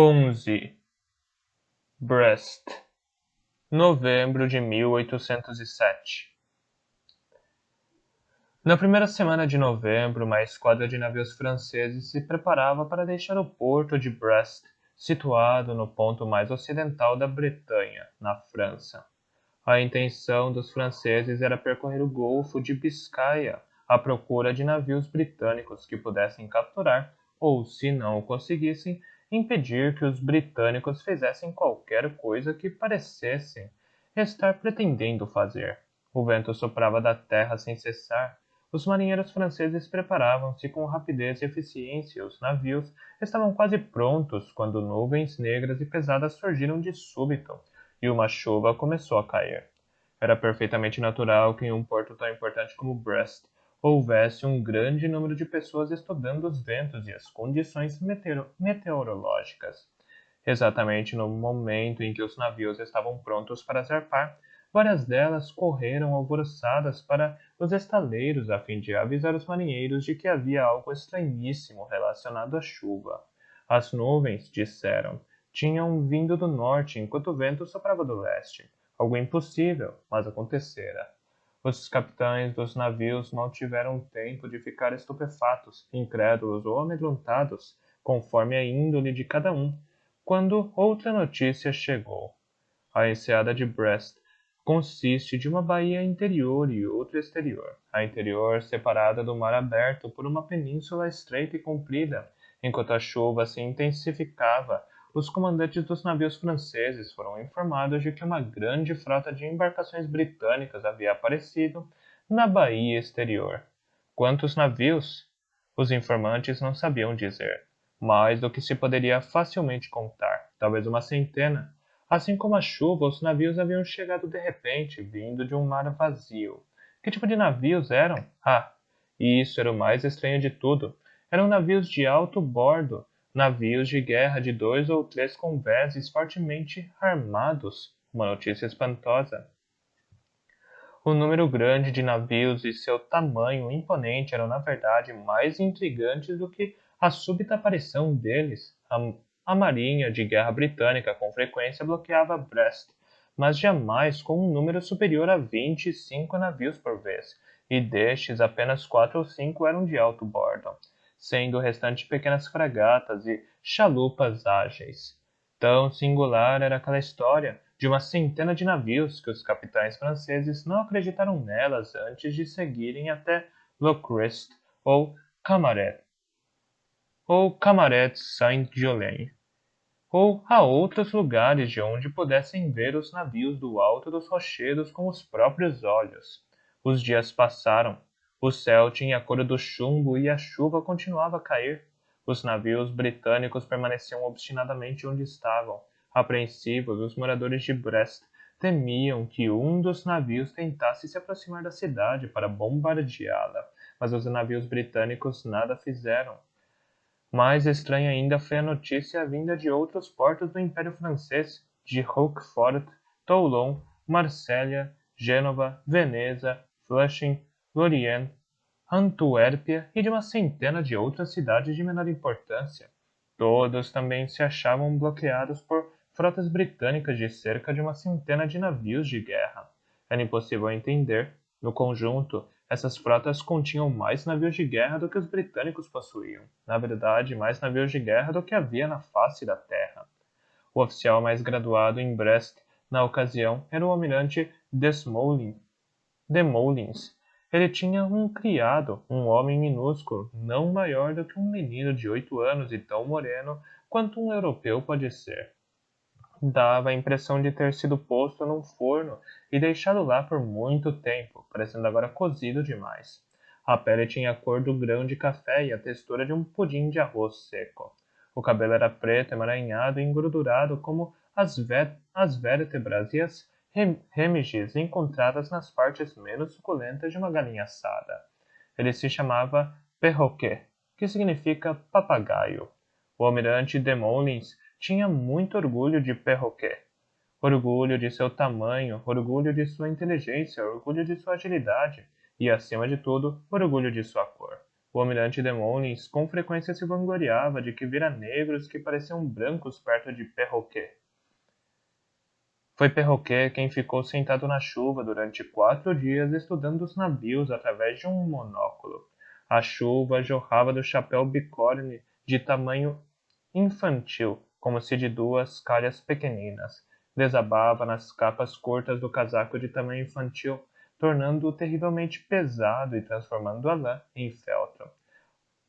11. Brest, novembro de 1807. Na primeira semana de novembro, uma esquadra de navios franceses se preparava para deixar o porto de Brest, situado no ponto mais ocidental da Bretanha, na França. A intenção dos franceses era percorrer o Golfo de Biscaia à procura de navios britânicos que pudessem capturar, ou, se não o conseguissem, impedir que os britânicos fizessem qualquer coisa que parecessem estar pretendendo fazer. O vento soprava da terra sem cessar. Os marinheiros franceses preparavam-se com rapidez e eficiência. Os navios estavam quase prontos quando nuvens negras e pesadas surgiram de súbito, e uma chuva começou a cair. Era perfeitamente natural que em um porto tão importante como Brest houvesse um grande número de pessoas estudando os ventos e as condições meteorológicas. Exatamente no momento em que os navios estavam prontos para zarpar, várias delas correram alvoroçadas para os estaleiros a fim de avisar os marinheiros de que havia algo estranhíssimo relacionado à chuva. As nuvens, disseram, tinham vindo do norte enquanto o vento soprava do leste. Algo impossível, mas acontecera. Os capitães dos navios mal tiveram tempo de ficar estupefatos, incrédulos ou amedrontados, conforme a índole de cada um, quando outra notícia chegou. A enseada de Brest consiste de uma baía interior e outra exterior. A interior separada do mar aberto por uma península estreita e comprida. Enquanto a chuva se intensificava, os comandantes dos navios franceses foram informados de que uma grande frota de embarcações britânicas havia aparecido na baía exterior. Quantos navios? Os informantes não sabiam dizer. Mais do que se poderia facilmente contar, talvez uma centena. Assim como a chuva, os navios haviam chegado de repente, vindo de um mar vazio. Que tipo de navios eram? E isso era o mais estranho de tudo. Eram navios de alto bordo, navios de guerra de 2 ou 3 convéses fortemente armados. Uma notícia espantosa. O número grande de navios e seu tamanho imponente eram, na verdade, mais intrigantes do que a súbita aparição deles. A marinha de guerra britânica com frequência bloqueava Brest, mas jamais com um número superior a 25 navios por vez, e destes apenas 4 ou 5 eram de alto bordo, sendo o restante pequenas fragatas e chalupas ágeis. Tão singular era aquela história de uma centena de navios que os capitães franceses não acreditaram nelas antes de seguirem até Lochrist ou Camaret Saint-Germain, ou a outros lugares de onde pudessem ver os navios do alto dos rochedos com os próprios olhos. Os dias passaram, o céu tinha a cor do chumbo e a chuva continuava a cair. Os navios britânicos permaneciam obstinadamente onde estavam. Apreensivos, os moradores de Brest temiam que um dos navios tentasse se aproximar da cidade para bombardeá-la, mas os navios britânicos nada fizeram. Mais estranha ainda foi a notícia vinda de outros portos do Império Francês, de Roquefort, Toulon, Marsella, Gênova, Veneza, Flushing, Lorient, Antuérpia e de uma centena de outras cidades de menor importância. Todos também se achavam bloqueados por frotas britânicas de cerca de uma centena de navios de guerra. Era impossível entender. No conjunto, essas frotas continham mais navios de guerra do que os britânicos possuíam. Na verdade, mais navios de guerra do que havia na face da terra. O oficial mais graduado em Brest, na ocasião, era o almirante Desmoulins. Ele tinha um criado, um homem minúsculo, não maior do que um menino de 8 anos e tão moreno quanto um europeu pode ser. Dava a impressão de ter sido posto num forno e deixado lá por muito tempo, parecendo agora cozido demais. A pele tinha a cor do grão de café e a textura de um pudim de arroz seco. O cabelo era preto, emaranhado e engordurado como as vértebras e as remiges encontradas nas partes menos suculentas de uma galinha assada. Ele se chamava Perroquet, que significa papagaio. O almirante Desmoulins tinha muito orgulho de Perroquet. Orgulho de seu tamanho, orgulho de sua inteligência, orgulho de sua agilidade e, acima de tudo, orgulho de sua cor. O almirante Desmoulins com frequência se vangloriava de que vira negros que pareciam brancos perto de Perroquet. Foi Perroquet quem ficou sentado na chuva durante 4 dias estudando os navios através de um monóculo. A chuva jorrava do chapéu bicorne de tamanho infantil, como se de 2 calhas pequeninas. Desabava nas capas curtas do casaco de tamanho infantil, tornando-o terrivelmente pesado e transformando a lã em feltro.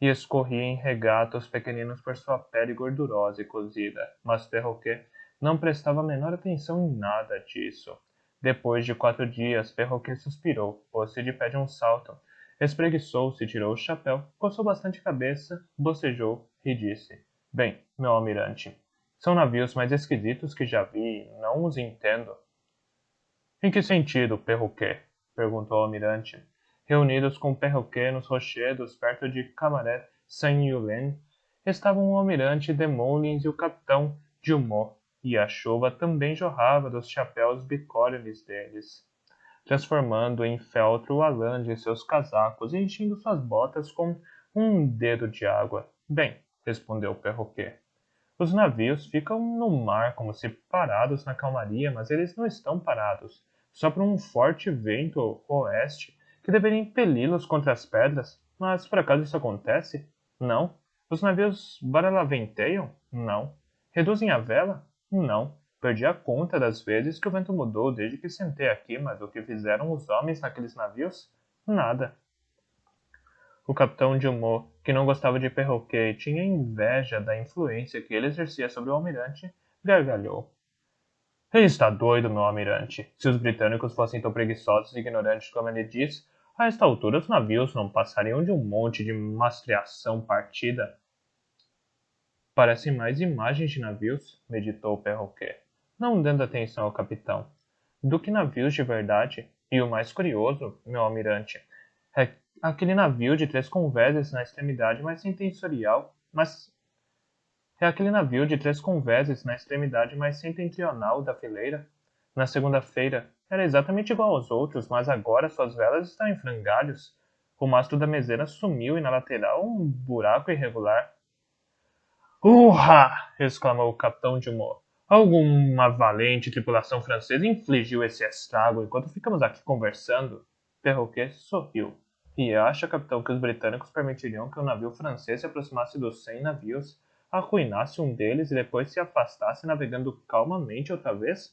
E escorria em regatos pequeninos por sua pele gordurosa e cozida, mas Perroquet não prestava a menor atenção em nada disso. Depois de 4 dias, Perroquet suspirou, pôs-se de pé de um salto, espreguiçou-se, tirou o chapéu, coçou bastante a cabeça, bocejou e disse: Bem, meu almirante, são navios mais esquisitos que já vi e não os entendo. Em que sentido, Perroquet? Perguntou o almirante. Reunidos com Perroquet nos rochedos perto de Camaret Saint-Julien, estavam o almirante Desmoulins e o capitão Dumont, e a chuva também jorrava dos chapéus bicornes deles, transformando em feltro a lã de seus casacos e enchendo suas botas com um dedo de água. Bem, respondeu Perroquet. Os navios ficam no mar como se parados na calmaria, mas eles não estão parados. Sopra um forte vento oeste que deveria impeli-los contra as pedras. Mas por acaso isso acontece? Não. Os navios baralaventeiam? Não. Reduzem a vela? Não. Perdi a conta das vezes que o vento mudou desde que sentei aqui, mas o que fizeram os homens naqueles navios? Nada. O capitão Dumont, que não gostava de Perroquet e tinha inveja da influência que ele exercia sobre o almirante, gargalhou. Ele está doido, meu almirante. Se os britânicos fossem tão preguiçosos e ignorantes como ele diz, a esta altura os navios não passariam de um monte de mastreação partida. Parecem mais imagens de navios, meditou Perroquet, não dando atenção ao capitão, do que navios de verdade. E o mais curioso, meu almirante, é aquele navio de 3 convéses na extremidade mais setentrional, da fileira. Na segunda-feira, era exatamente igual aos outros, mas agora suas velas estão em frangalhos. O mastro da meseira sumiu e na lateral um buraco irregular. Urra! Exclamou o capitão Dumont. Alguma valente tripulação francesa infligiu esse estrago enquanto ficamos aqui conversando. Perroquet sorriu. E acha, capitão, que os britânicos permitiriam que um navio francês se aproximasse dos 100 navios, arruinasse um deles e depois se afastasse navegando calmamente outra vez?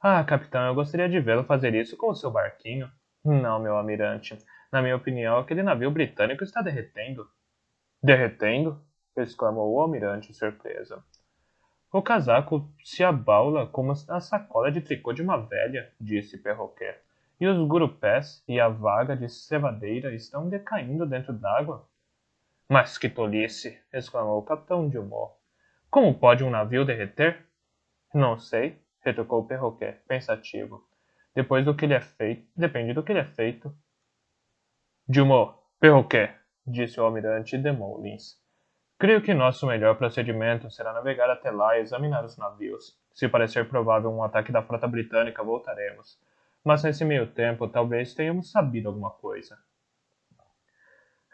Ah, capitão, eu gostaria de vê-lo fazer isso com o seu barquinho. Não, meu almirante. Na minha opinião, aquele navio britânico está derretendo. Derretendo? Exclamou o almirante surpreso. O casaco se abaula como a sacola de tricô de uma velha, disse Perroquet. E os gurupés e a vaga de cevadeira estão decaindo dentro d'água? Mas que tolice! Exclamou o capitão Dumont. Como pode um navio derreter? Não sei, retrucou Perroquet, pensativo. Depende do que ele é feito. Dumont, Perroquet, disse o almirante Desmoulins. Creio que nosso melhor procedimento será navegar até lá e examinar os navios. Se parecer provável um ataque da frota britânica, voltaremos. Mas nesse meio tempo, talvez tenhamos sabido alguma coisa.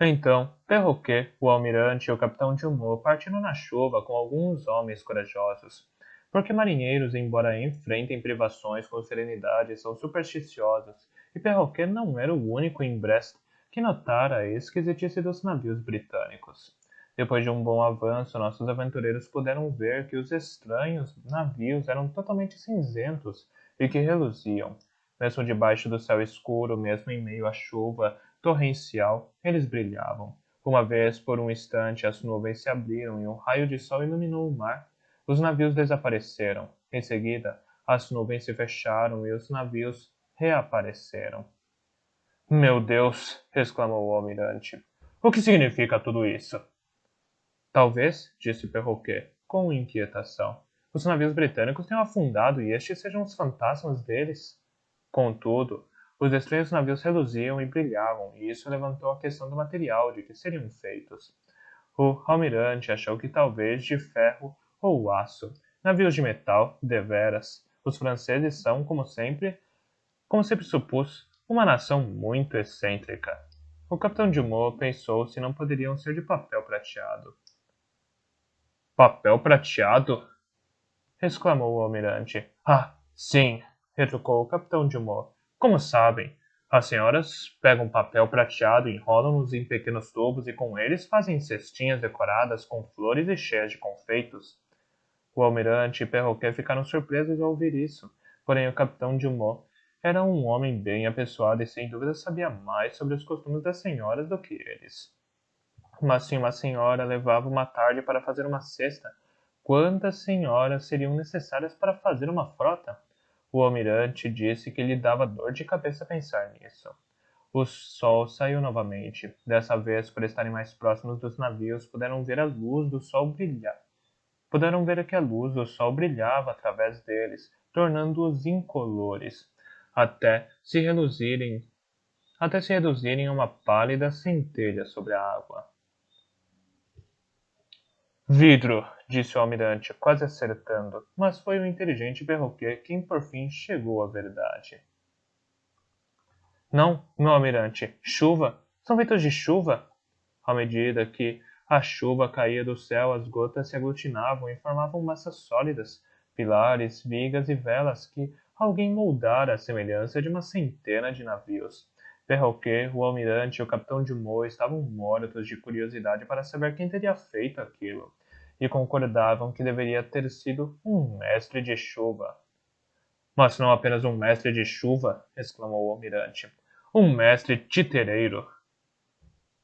Então, Perroquet, o almirante e o capitão Dumont partiram na chuva com alguns homens corajosos. Porque marinheiros, embora enfrentem privações com serenidade, são supersticiosos, e Perroquet não era o único em Brest que notara a esquisitice dos navios britânicos. Depois de um bom avanço, nossos aventureiros puderam ver que os estranhos navios eram totalmente cinzentos e que reluziam. Mesmo debaixo do céu escuro, mesmo em meio à chuva torrencial, eles brilhavam. Uma vez, por um instante, as nuvens se abriram e um raio de sol iluminou o mar. Os navios desapareceram. Em seguida, as nuvens se fecharam e os navios reapareceram. Meu Deus! Exclamou o almirante. O que significa tudo isso? Talvez, disse Perroquet, com inquietação, os navios britânicos tenham afundado e estes sejam os fantasmas deles. Contudo, os estranhos navios reluziam e brilhavam, e isso levantou a questão do material de que seriam feitos. O almirante achou que talvez de ferro ou aço. Navios de metal, deveras. Os franceses são, como sempre supus, uma nação muito excêntrica. O capitão Dumont pensou se não poderiam ser de papel prateado. Papel prateado? Exclamou o almirante. Ah, sim, retrucou o capitão Dumont. Como sabem, as senhoras pegam papel prateado, enrolam-nos em pequenos tubos e com eles fazem cestinhas decoradas com flores e cheias de confeitos. O almirante e Perroquet ficaram surpresos ao ouvir isso, porém o capitão Dumont era um homem bem apessoado e sem dúvida sabia mais sobre os costumes das senhoras do que eles. Mas se uma senhora levava uma tarde para fazer uma cesta, quantas senhoras seriam necessárias para fazer uma frota? O almirante disse que lhe dava dor de cabeça pensar nisso. O sol saiu novamente. Dessa vez, por estarem mais próximos dos navios, puderam ver a luz do sol brilhar. Puderam ver que a luz do sol brilhava através deles, tornando-os incolores, até se reduzirem, até se reduzirem a uma pálida centelha sobre a água. Vidro, disse o almirante, quase acertando, mas foi o inteligente Perroquet quem por fim chegou à verdade. Não, meu almirante, chuva. São feitos de chuva. À medida que a chuva caía do céu, as gotas se aglutinavam e formavam massas sólidas, pilares, vigas e velas que alguém moldara à semelhança de uma centena de navios. Perroquet, o almirante e o capitão Dumont estavam mortos de curiosidade para saber quem teria feito aquilo, e concordavam que deveria ter sido um mestre de chuva. Mas não apenas um mestre de chuva, exclamou o almirante. Um mestre titereiro.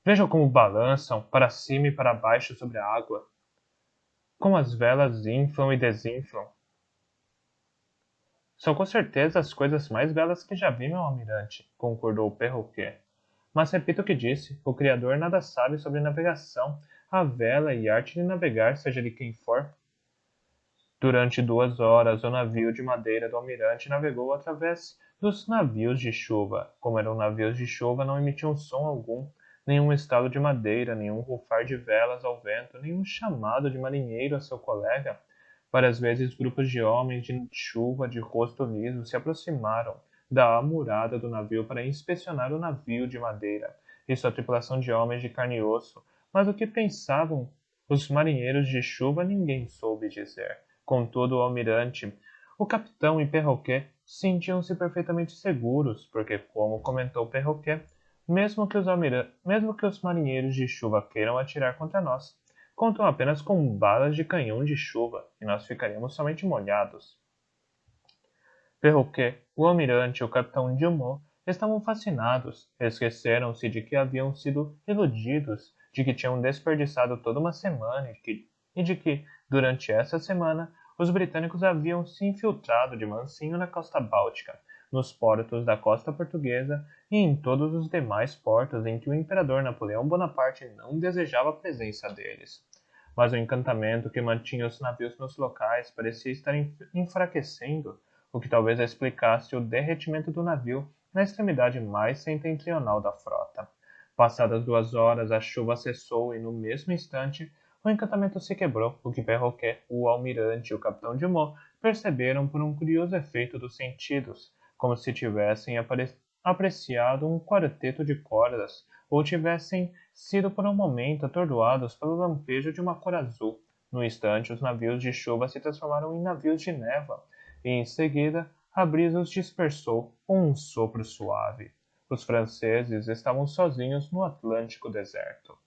Vejam como balançam para cima e para baixo sobre a água. Como as velas inflam e desinflam. São com certeza as coisas mais belas que já vi, meu almirante, concordou o Perroquet. Mas repito o que disse, o Criador nada sabe sobre navegação, a vela e arte de navegar, seja de quem for. Durante 2 horas, o navio de madeira do almirante navegou através dos navios de chuva. Como eram navios de chuva, não emitiam som algum, nenhum estalo de madeira, nenhum rufar de velas ao vento, nenhum chamado de marinheiro a seu colega. Várias vezes, grupos de homens de chuva de rosto liso se aproximaram da amurada do navio para inspecionar o navio de madeira e sua tripulação de homens de carne e osso, mas o que pensavam os marinheiros de chuva ninguém soube dizer. Contudo, o almirante, o capitão e Perroquet sentiam-se perfeitamente seguros, porque, como comentou Perroquet, mesmo que os marinheiros de chuva queiram atirar contra nós, contam apenas com balas de canhão de chuva, e nós ficaríamos somente molhados. Perroquet, o almirante e o capitão Dumont estavam fascinados, esqueceram-se de que haviam sido iludidos, de que tinham desperdiçado toda uma semana e de que, durante essa semana, os britânicos haviam se infiltrado de mansinho na costa báltica, nos portos da costa portuguesa e em todos os demais portos em que o imperador Napoleão Bonaparte não desejava a presença deles. Mas o encantamento que mantinha os navios nos locais parecia estar enfraquecendo, o que talvez explicasse o derretimento do navio na extremidade mais setentrional da frota. Passadas 2 horas, a chuva cessou e, no mesmo instante, o encantamento se quebrou, o que Perroquet, o almirante e o capitão Dumont perceberam por um curioso efeito dos sentidos, como se tivessem apreciado um quarteto de cordas ou tivessem sido por um momento atordoados pelo lampejo de uma cor azul. No instante, os navios de chuva se transformaram em navios de névoa, e em seguida a brisa os dispersou com um sopro suave. Os franceses estavam sozinhos no Atlântico deserto.